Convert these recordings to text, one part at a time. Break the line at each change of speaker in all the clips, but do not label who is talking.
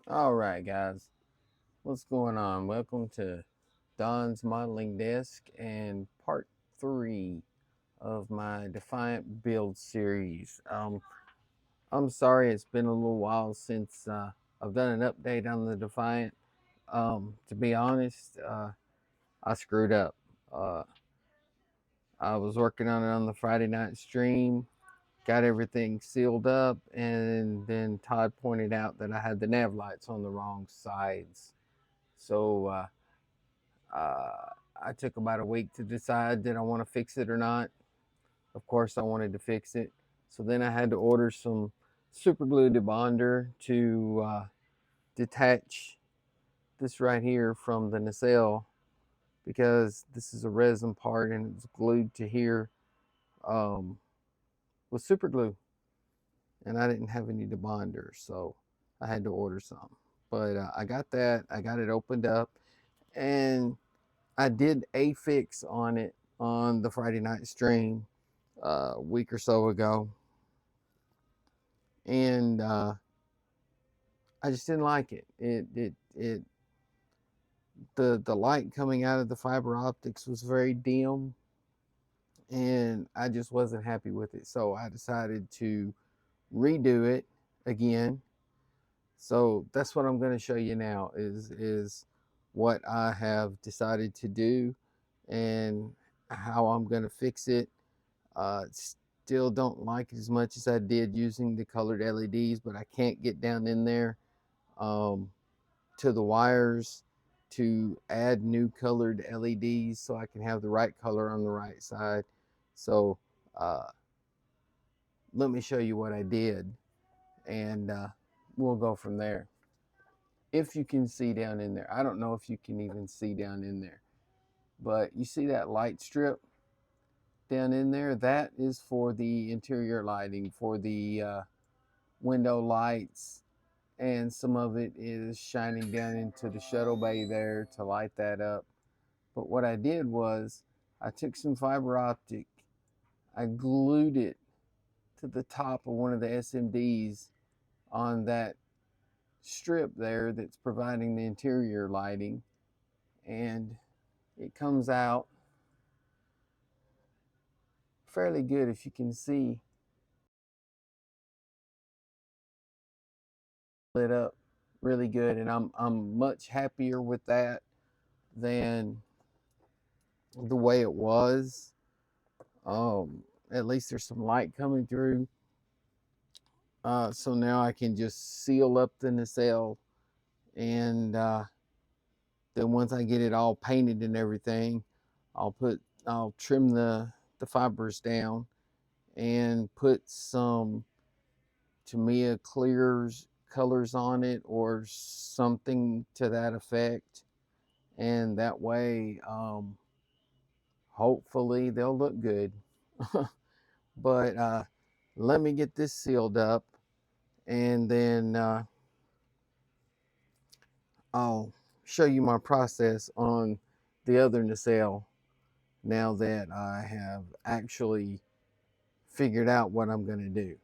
All right, guys, what's going on? Welcome to Don's Modeling Desk and part three of my Defiant build series. I'm sorry it's been a little while since I've done an update on the Defiant. To be honest, I screwed up. Uh, I was working on it on the Friday night stream, got everything sealed up, and then Todd pointed out that I had the nav lights on the wrong sides. So I took about a week to decide did I want to fix it or not. Of course, I wanted to fix it. So then I had to order some super glue debonder to detach this right here from the nacelle because this is a resin part and it's glued to here um, with super glue. And I didn't have any debonder, so I had to order some. But I got that. I got it opened up, and I did a fix on it on the Friday night stream a week or so ago, and I just didn't like it. The light coming out of the fiber optics was very dim, and I just wasn't happy with it. So I decided to redo it again. So that's what I'm going to show you now is what I have decided to do and how I'm going to fix it. Still don't like it as much as I did using the colored LEDs, but I can't get down in there um, to the wires to add new colored LEDs so I can have the right color on the right side. So uh, let me show you what I did, and we'll go from there. If you can see down in there, I don't know if you can even see down in there, but you see that light strip down in there? That is for the interior lighting, for the window lights, and some of it is shining down into the shuttle bay there to light that up. But what I did was I took some fiber optic, I glued it to the top of one of the SMDs on that strip there that's providing the interior lighting, and it comes out fairly good if you can see lit up really good, and I'm much happier with that than the way it was. At least there's some light coming through. So now I can just seal up the nacelle, and then once I get it all painted and everything, I'll trim the fibers down and put some Tamiya clears colors on it or something to that effect, and that way hopefully they'll look good. But let me get this sealed up, and then I'll show you my process on the other nacelle now that I have actually figured out what I'm going to do.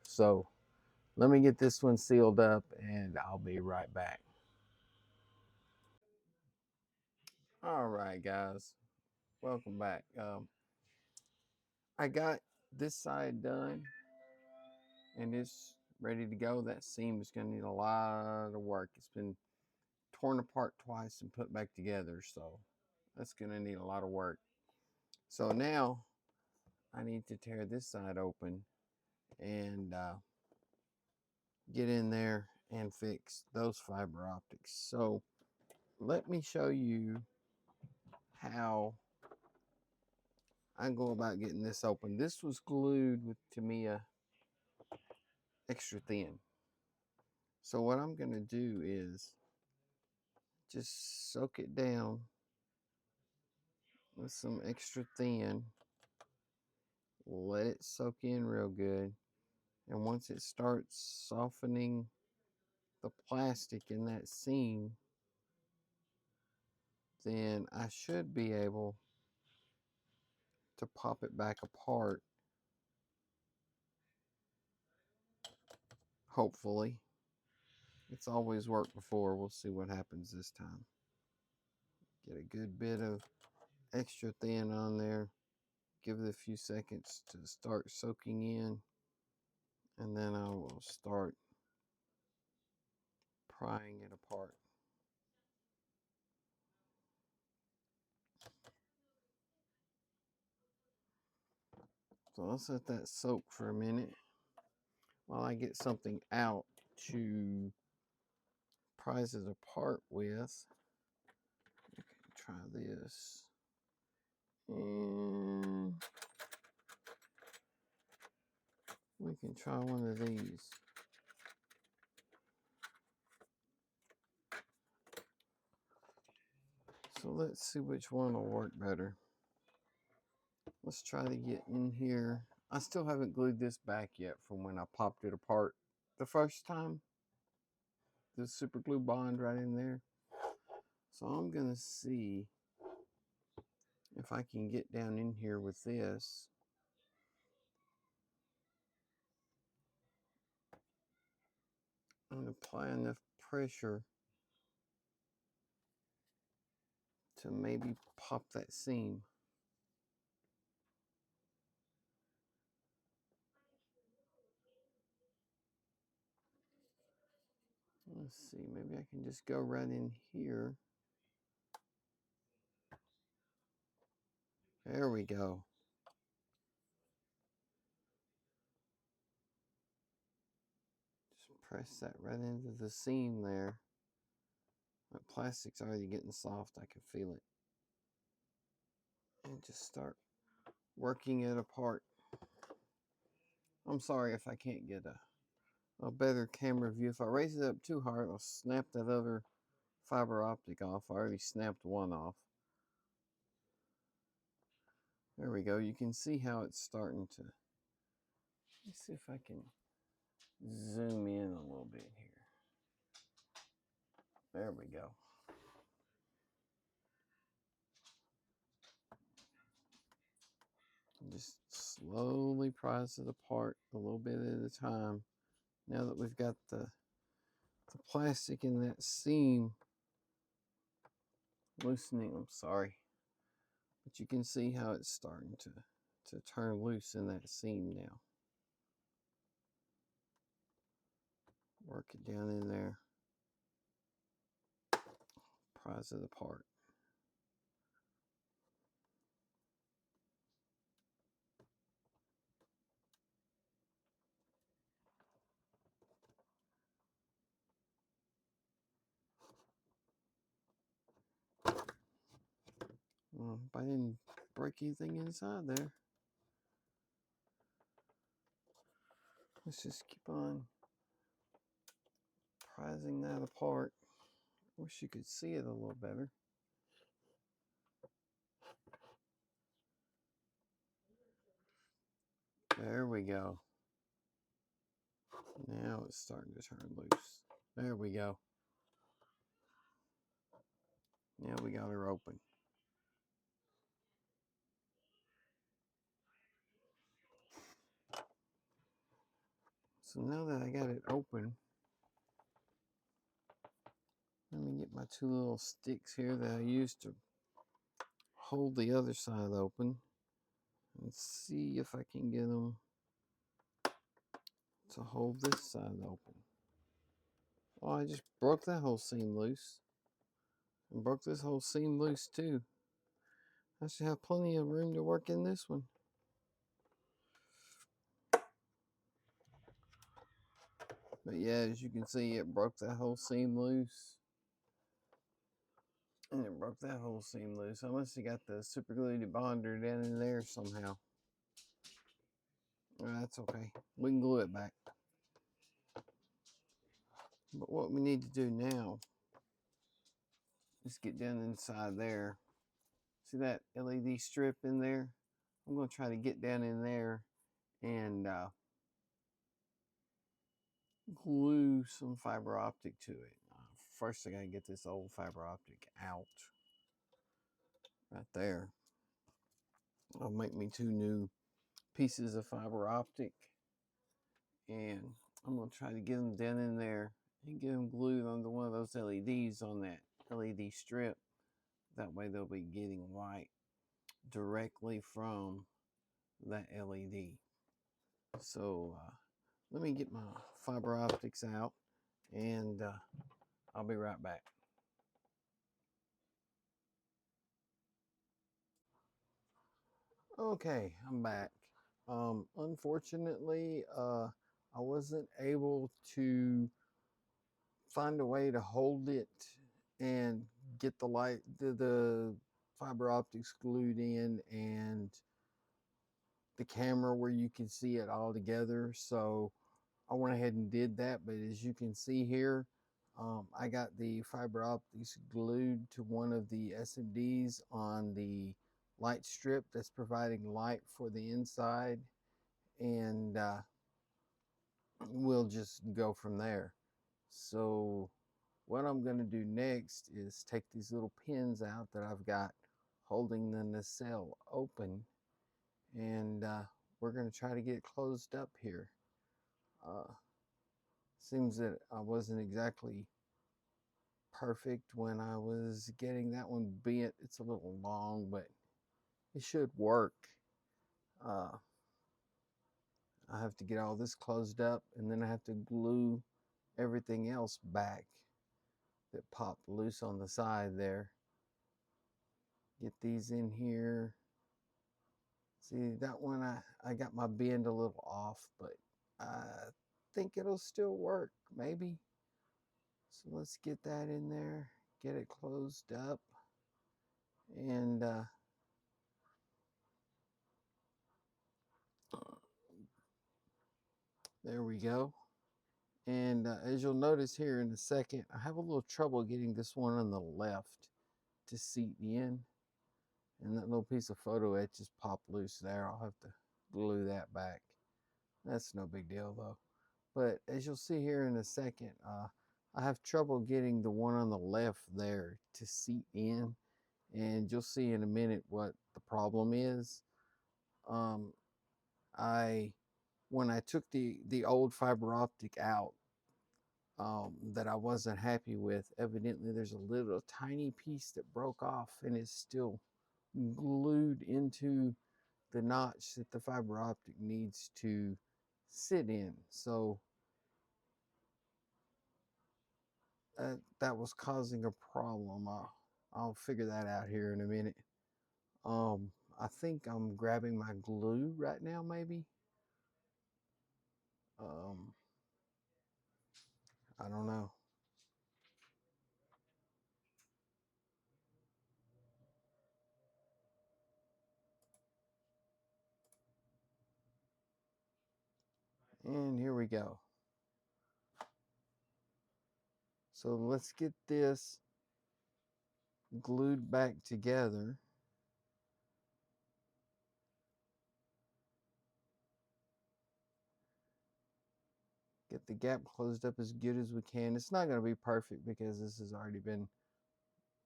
So let me get this one sealed up, and I'll be right back. All right, guys, welcome back. I got this side done, and it's ready to go. That seam is going to need a lot of work. It's been torn apart twice and put back together, so that's going to need a lot of work. So now I need to tear this side open and get in there and fix those fiber optics. So let me show you how I go about getting this open. This was glued with Tamiya extra thin. So what I'm going to do is just soak it down with some extra thin, let it soak in real good, and once it starts softening the plastic in that seam, then I should be able to pop it back apart, hopefully, It's always worked before. We'll see what happens this time. Get a good bit of extra thin on there. Give it a few seconds to start soaking in. And then I will start prying it apart. So let's let that soak for a minute while I get something out to prise it apart with. Okay, try this. And we can try one of these. So let's see which one will work better. Let's try to get in here. I still haven't glued this back yet from when I popped it apart the first time. The super glue bond right in there. So I'm gonna see if I can get down in here with this. And apply enough pressure to maybe pop that seam. Let's see, maybe I can just go right in here. There we go. Just press that right into the seam there. My plastic's already getting soft, I can feel it. And just start working it apart. I'm sorry if I can't get a better camera view. If I raise it up too hard, I'll snap that other fiber optic off. I already snapped one off. There we go. You can see how it's starting to. Let's see if I can zoom in a little bit here. There we go. Just slowly prise it apart a little bit at a time. Now that we've got the plastic in that seam loosening, I'm sorry, but you can see how it's starting to turn loose in that seam now. Work it down in there, prise it apart. Well, I didn't break anything inside there. Let's just keep on prising that apart. Wish you could see it a little better. There we go. Now it's starting to turn loose. There we go. Now we got her open. So now that I got it open, let me get my two little sticks here that I used to hold the other side open and see if I can get them to hold this side open. Oh, I just broke that whole seam loose. And broke this whole seam loose too. I should have plenty of room to work in this one. But yeah, as you can see, it broke that whole seam loose. And it broke that whole seam loose. I must have got the super glued bonder down in there somehow. Well, that's okay. We can glue it back. But what we need to do now is get down inside there. See that LED strip in there? I'm going to try to get down in there and glue some fiber optic to it. First, I got to get this old fiber optic out. Right there. I'll make me two new pieces of fiber optic. And I'm going to try to get them down in there and get them glued onto one of those LEDs on that LED strip. That way they'll be getting light directly from that LED. So let me get my fiber optics out, and I'll be right back. Okay, I'm back. Unfortunately, I wasn't able to find a way to hold it and get the fiber optics glued in, and the camera where you can see it all together. So I went ahead and did that, but as you can see here, I got the fiber optics glued to one of the SMDs on the light strip that's providing light for the inside, and we'll just go from there. So what I'm going to do next is take these little pins out that I've got holding the nacelle open, and we're going to try to get it closed up here. Seems that I wasn't exactly perfect when I was getting that one bent. It's a little long, but it should work. Uh, I have to get all this closed up, and then I have to glue everything else back that popped loose on the side there. Get these in here. See, that one I got my bend a little off, but I think it'll still work, maybe. So let's get that in there, get it closed up, and there we go. And as you'll notice here in a second, I have a little trouble getting this one on the left to seat in. And that little piece of photo etch just popped loose there. I'll have to glue that back. That's no big deal though. But as you'll see here in a second, I have trouble getting the one on the left there to seat in. And you'll see in a minute what the problem is. Um, when I took the old fiber optic out, that I wasn't happy with, evidently there's a little tiny piece that broke off and is still glued into the notch that the fiber optic needs to sit in. So that was causing a problem. I'll figure that out here in a minute. I think I'm grabbing my glue right now, maybe. Um, I don't know. And here we go. So let's get this glued back together. Get the gap closed up as good as we can. It's not going to be perfect because this has already been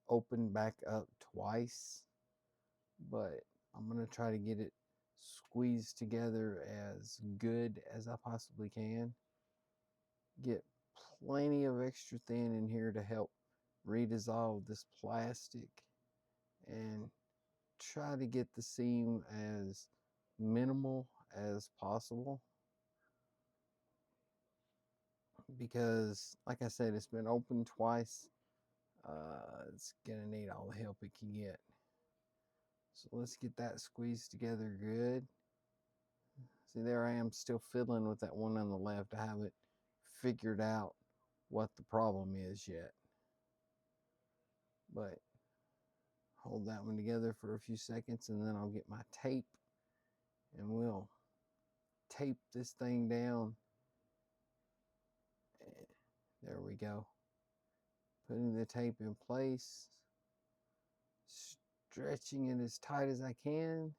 opened back up twice, but I'm going to try to get it squeezed together as good as I possibly can. Get plenty of extra thin in here to help redissolve this plastic, and try to get the seam as minimal as possible, because like I said, it's been opened twice. It's gonna need all the help it can get. So let's get that squeezed together good. See, there I am still fiddling with that one on the left. I haven't figured out what the problem is yet, but hold that one together for a few seconds, and then I'll get my tape and we'll tape this thing down. There we go. Putting the tape in place, stretching it as tight as I can,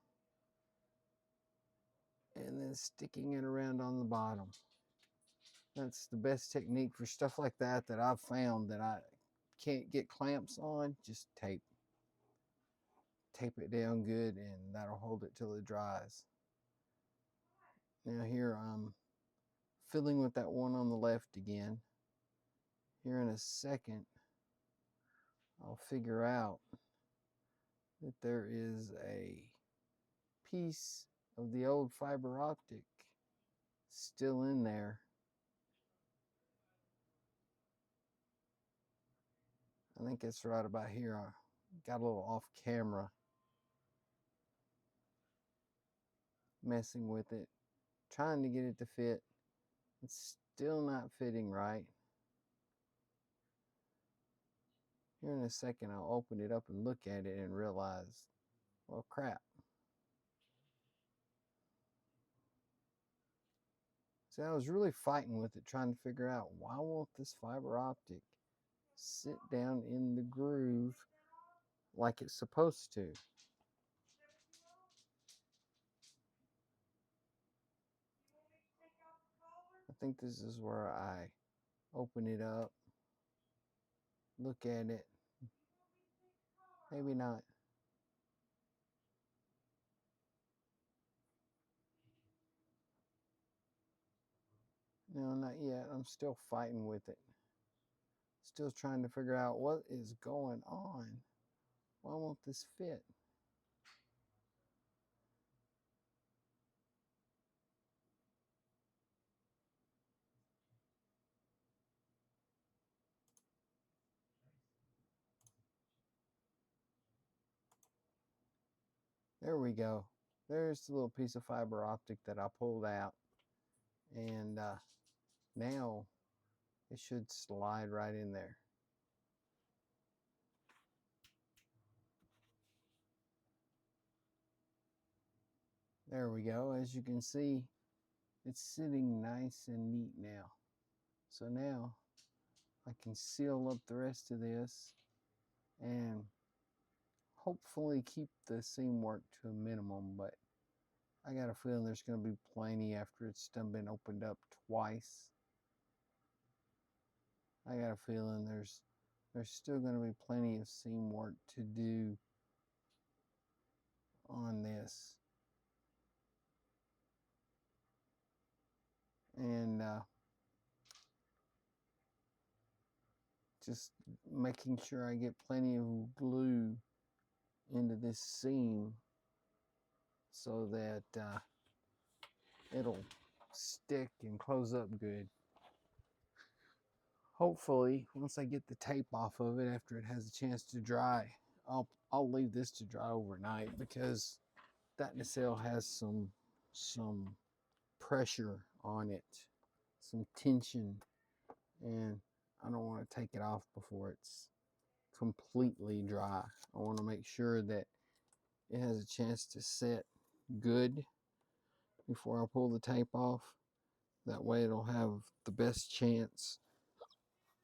and then sticking it around on the bottom. That's the best technique for stuff like that I've found that I can't get clamps on. Just tape it down good, and that'll hold it till it dries. Now here I'm filling with that one on the left again, here in a second, I'll figure out that there is a piece of the old fiber optic still in there. I think it's right about here. I got a little off camera messing with it, trying to get it to fit. It's still not fitting right. Here in a second, I'll open it up and look at it and realize, well, crap. See, I was really fighting with it, trying to figure out why won't this fiber optic sit down in the groove like it's supposed to. I think this is where I open it up, look at it. Maybe not. No, not yet. I'm still fighting with it. Still trying to figure out what is going on. Why won't this fit? There we go. There's the little piece of fiber optic that I pulled out. And now it should slide right in there. There we go. As you can see, it's sitting nice and neat now. So now I can seal up the rest of this and hopefully keep the seam work to a minimum, but I got a feeling there's going to be plenty after it's done been opened up twice. I got a feeling there's still going to be plenty of seam work to do on this. And just making sure I get plenty of glue into this seam so that it'll stick and close up good. Hopefully, once I get the tape off of it after it has a chance to dry, I'll leave this to dry overnight, because that nacelle has some pressure on it, some tension, and I don't want to take it off before it's completely dry. I want to make sure that it has a chance to set good before I pull the tape off. That way it'll have the best chance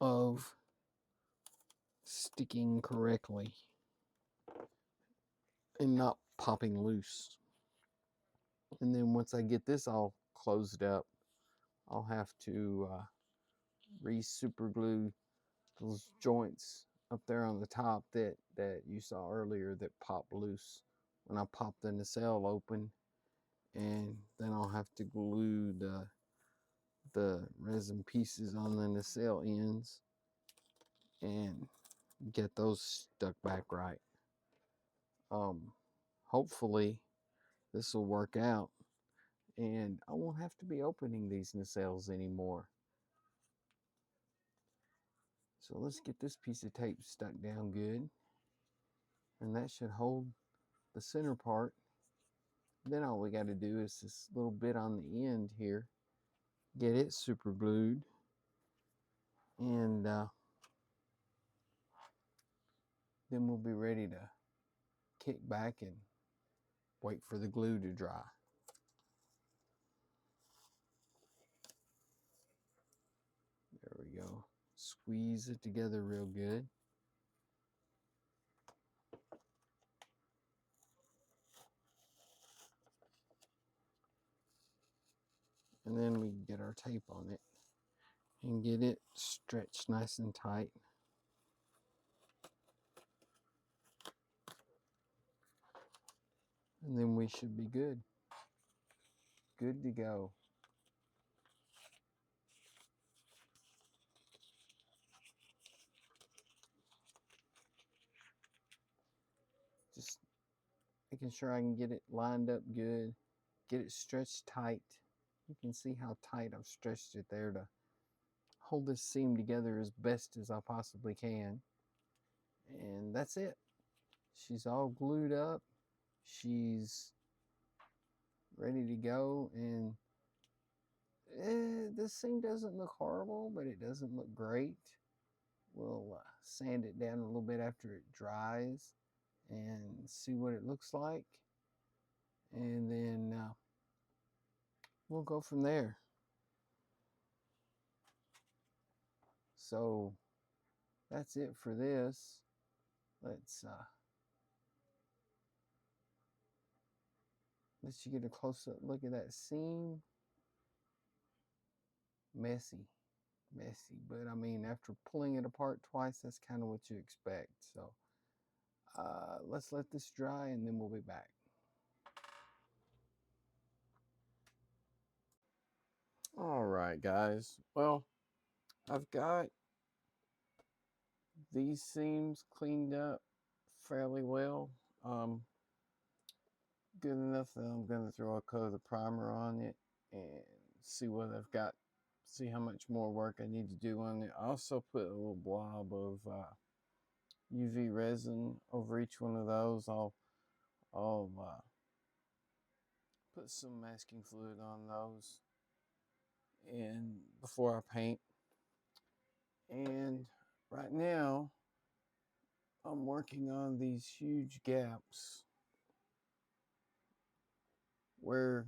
of sticking correctly and not popping loose. And then once I get this all closed up, I'll have to re-super glue those joints up there on the top that you saw earlier that popped loose when I popped the nacelle open. And then I'll have to glue the resin pieces on the nacelle ends and get those stuck back right. Hopefully this will work out and I won't have to be opening these nacelles anymore. So let's get this piece of tape stuck down good, and that should hold the center part. Then all we got to do is this little bit on the end here, get it super glued, and then we'll be ready to kick back and wait for the glue to dry. There we go. Squeeze it together real good. And then we get our tape on it and get it stretched nice and tight. And then we should be good. Good to go. making sure I can get it lined up good, get it stretched tight. You can see how tight I've stretched it there to hold this seam together as best as I possibly can. And that's it. She's all glued up. She's ready to go. And this thing doesn't look horrible, but it doesn't look great. We'll sand it down a little bit after it dries and see what it looks like. And then we'll go from there. So that's it for this. Let's let you get a close-up look at that seam. Messy, but I mean, after pulling it apart twice, that's kind of what you expect. So let's let this dry and then we'll be back. All right, guys. Well, I've got these seams cleaned up fairly well. Good enough that I'm going to throw a coat of the primer on it and see what I've got, see how much more work I need to do on it. I also put a little blob of UV resin over each one of those. I'll put some masking fluid on those and before I paint. And right now I'm working on these huge gaps where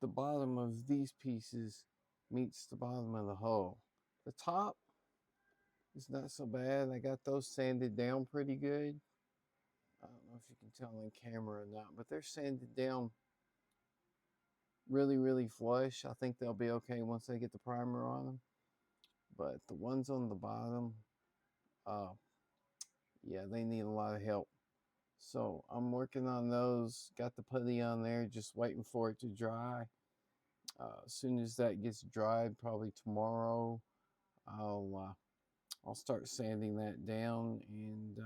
the bottom of these pieces meets the bottom of the hull. The top is not so bad. I got those sanded down pretty good. I don't know if you can tell on camera or not, but they're sanded down really flush. I think they'll be okay once I get the primer on them. But the ones on the bottom, yeah, they need a lot of help. So I'm working on those. Got the putty on there, just waiting for it to dry. As soon as that gets dried, probably tomorrow, I'll start sanding that down and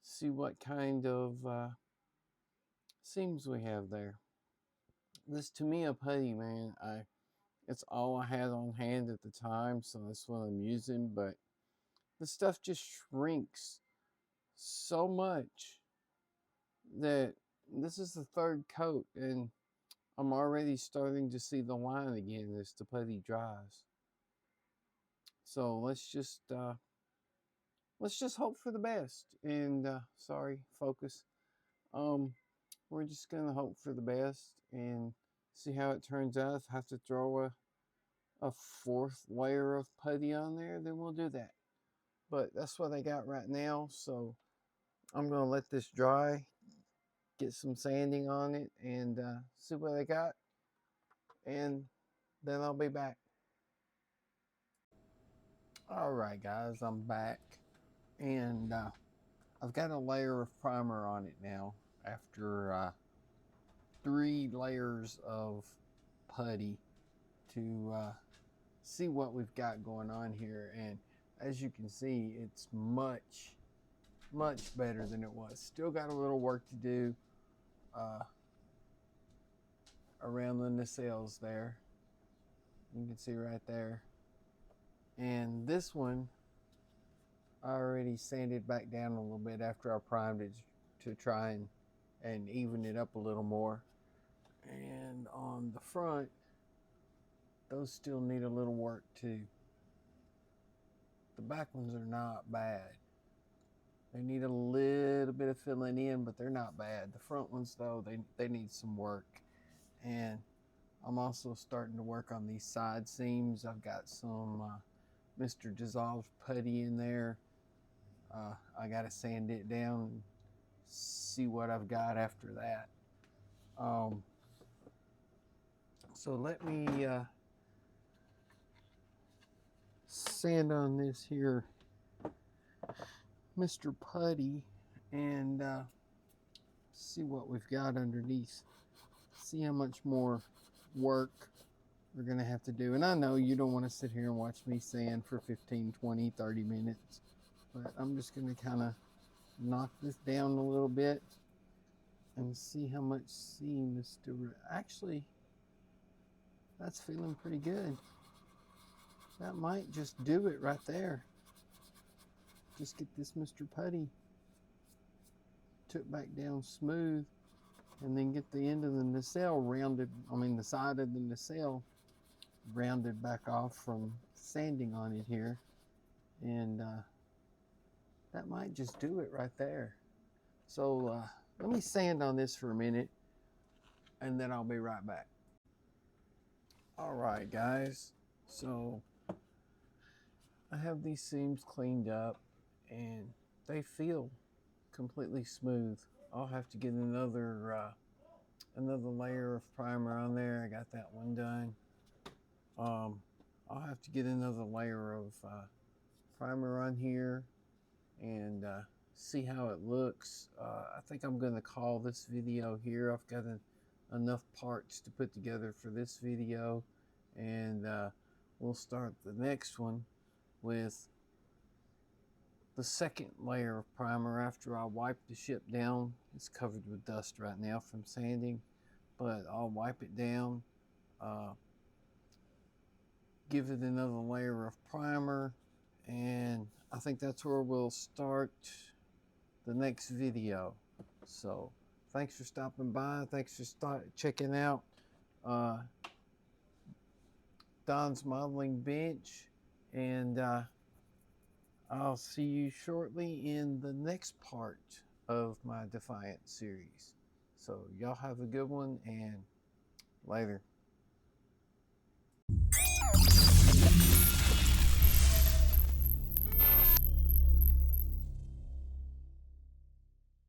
see what kind of seams we have there. This Tamiya putty, man, it's all I had on hand at the time, so that's what I'm using. But the stuff just shrinks so much that this is the third coat, and I'm already starting to see the line again as the putty dries. So let's just hope for the best. And sorry, focus. We're just gonna hope for the best and see how it turns out. If I have to throw a fourth layer of putty on there, then we'll do that. But that's what I got right now. So I'm gonna let this dry, get some sanding on it, and see what I got, and then I'll be back. All right, guys, I'm back, and I've got a layer of primer on it now after 3 layers of putty to see what we've got going on here. And as you can see, it's much better than it was. Still got a little work to do around the nacelles there. You can see right there. And this one I already sanded back down a little bit after I primed it to try and even it up a little more. And on the front, those still need a little work too. The back ones are not bad. They need a little bit of filling in, but they're not bad. The front ones though, they need some work. And I'm also starting to work on these side seams. I've got some Mr. Dissolved putty in there. I got to sand it down and see what I've got after that. So let me sand on this here Mr. Putty and see what we've got underneath. See how much more work we're gonna have to do. And I know you don't want to sit here and watch me sand for 15, 20, 30 minutes, but I'm just gonna kind of knock this down a little bit and see how much seam is still. Actually, that's feeling pretty good. That might just do it right there. Just get this Mr. Putty took back down smooth, and then get the end of the nacelle rounded, the side of the nacelle rounded back off from sanding on it here. And that might just do it right there. So let me sand on this for a minute, and then I'll be right back. All right, guys. So I have these seams cleaned up, and they feel completely smooth. I'll have to get another layer of primer on there. I got that one done. I'll have to get another layer of primer on here and see how it looks. I think I'm going to call this video here. I've got enough parts to put together for this video, and we'll start the next one with the second layer of primer after I wipe the ship down. It's covered with dust right now from sanding, but I'll wipe it down, give it another layer of primer, and I think that's where we'll start the next video. So thanks for stopping by. Thanks for checking out Don's modeling bench, and I'll see you shortly in the next part of my Defiant series. So y'all have a good one, and later.